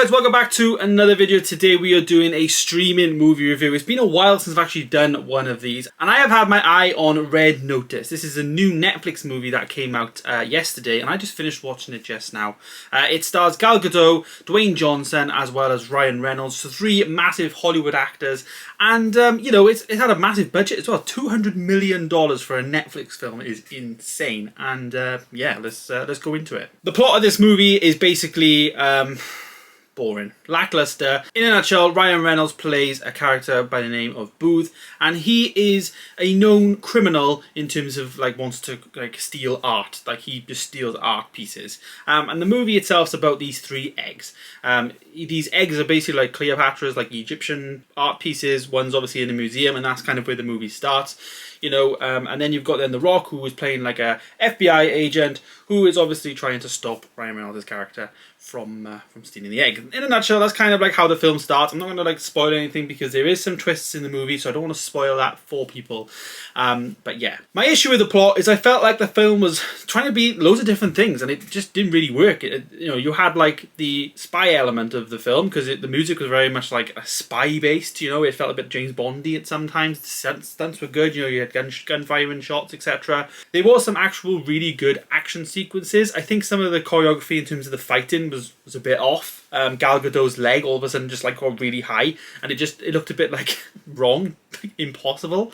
guys, welcome back to another video. Today we are doing a streaming movie review. It's been a while since I've actually done one of these, and I have had my eye on Red Notice. This is a new Netflix movie that came out yesterday, and I just finished watching it just now. It stars Gal Gadot, Dwayne Johnson, as well as Ryan Reynolds, so three massive Hollywood actors, and you know, it's had a massive budget as well. $200 million for a Netflix film is insane, and yeah, let's go into it. The plot of this movie is basically boring, lackluster. In a nutshell, Ryan Reynolds plays a character by the name of Booth, and he is a known criminal in terms of like wants to like steal art. Like he just steals art pieces. And the movie itself is about these three eggs. These eggs are basically like Cleopatra's, like Egyptian art pieces. One's obviously in a museum, and that's kind of where the movie starts. You know, and then you've got The Rock, who is playing like a FBI agent who is obviously trying to stop Ryan Reynolds' character from stealing the egg. In a nutshell, that's kind of like how the film starts. I'm not going to like spoil anything because there is some twists in the movie, so I don't want to spoil that for people. But yeah, my issue with the plot is I felt like the film was trying to be loads of different things, and it just didn't really work. You know, you had like the spy element of the film because the music was very much like a spy based. You know, it felt a bit James Bondy at sometimes. The stunts were good. You know, you had gun firing shots, etc. There was some actual really good action sequences. I think some of the choreography in terms of the fighting was a bit off. Gal Gadot's leg all of a sudden just like got really high, and it looked a bit like wrong, like impossible.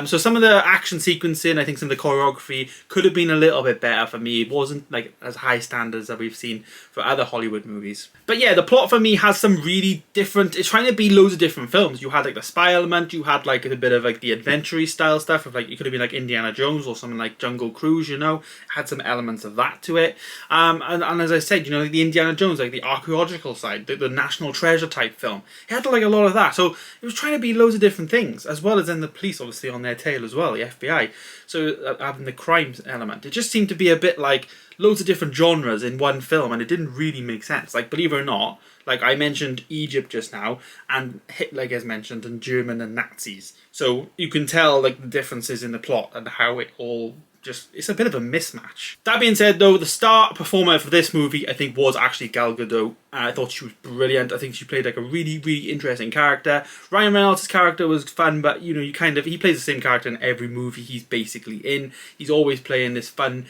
So some of the action sequencing, I think some of the choreography could have been a little bit better for me. It wasn't like as high standards that we've seen for other Hollywood movies. But yeah, the plot for me has some really different, it's trying to be loads of different films. You had like the spy element, you had like a bit of like the adventure style stuff of like, it could have been like Indiana Jones or something like Jungle Cruise, you know, it had some elements of that to it. And as I said, you know, like the Indiana Jones, like the archaeological side, the National Treasure type film, it had like a lot of that. So it was trying to be loads of different things, as well as then the police obviously on their tail as well, the FBI. So having the crime element, it just seemed to be a bit like loads of different genres in one film, and it didn't really make sense. Like, believe it or not, like I mentioned Egypt just now, and Hitler gets mentioned, and German and Nazis. So you can tell like the differences in the plot and how it all just, it's a bit of a mismatch. That being said though, the star performer for this movie I think was actually Gal Gadot. I thought she was brilliant. I think she played like a really, really interesting character. Ryan Reynolds' character was fun, but you know, he plays the same character in every movie he's basically in. He's always playing this fun,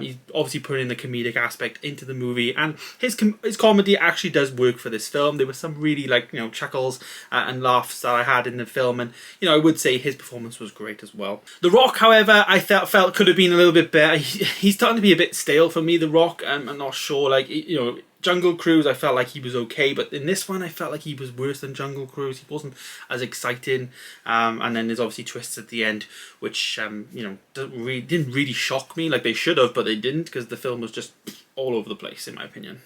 he's obviously putting the comedic aspect into the movie, and his comedy actually does work for this film. There were some really like, you know, chuckles and laughs that I had in the film, and you know, I would say his performance was great as well. The Rock, however, I felt could have been a little bit better. He's starting to be a bit stale for me, The Rock. I'm not sure, like, you know, Jungle Cruise, I felt like he was okay, but in this one I felt like he was worse than Jungle Cruise. He wasn't as exciting, and then there's obviously twists at the end, which you know, didn't really shock me like they should have, but they didn't, because the film was just all over the place in my opinion.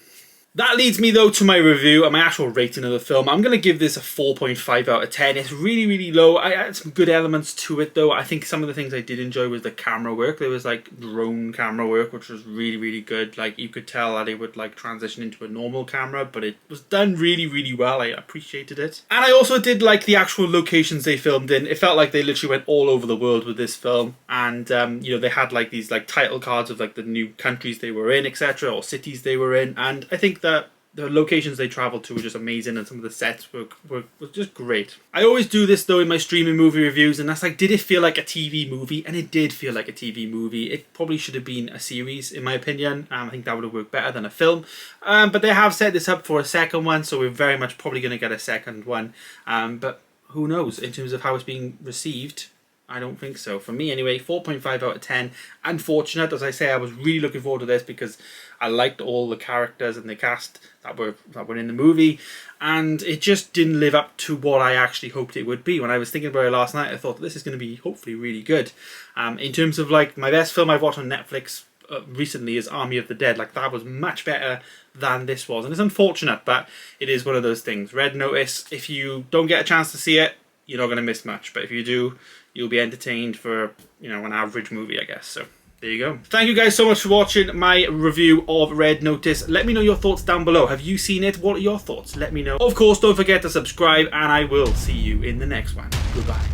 That leads me though to my review and my actual rating of the film. I'm going to give this a 4.5 out of 10. It's really, really low. I had some good elements to it though. I think some of the things I did enjoy was the camera work. There was like drone camera work, which was really, really good. Like you could tell that it would like transition into a normal camera, but it was done really, really well. I appreciated it. And I also did like the actual locations they filmed in. It felt like they literally went all over the world with this film. And you know, they had like these like title cards of like the new countries they were in, etc., or cities they were in. And I think that the locations they travelled to were just amazing, and some of the sets were just great. I always do this though in my streaming movie reviews, and that's like, did it feel like a TV movie? And it did feel like a TV movie. It probably should have been a series in my opinion. I think that would have worked better than a film. But they have set this up for a second one, so we're very much probably going to get a second one. But who knows in terms of how it's being received. I don't think so. For me anyway, 4.5 out of 10. Unfortunate, as I say, I was really looking forward to this because I liked all the characters and the cast that were in the movie, and it just didn't live up to what I actually hoped it would be. When I was thinking about it last night, I thought this is going to be hopefully really good. In terms of like my best film I've watched on Netflix recently is Army of the Dead. Like that was much better than this was, and it's unfortunate, but it is one of those things. Red Notice, if you don't get a chance to see it, you're not going to miss much, but if you do, you'll be entertained for, you know, an average movie, I guess. So there you go. Thank you guys so much for watching my review of Red Notice. Let me know your thoughts down below. Have you seen it? What are your thoughts? Let me know. Of course, don't forget to subscribe, and I will see you in the next one. Goodbye.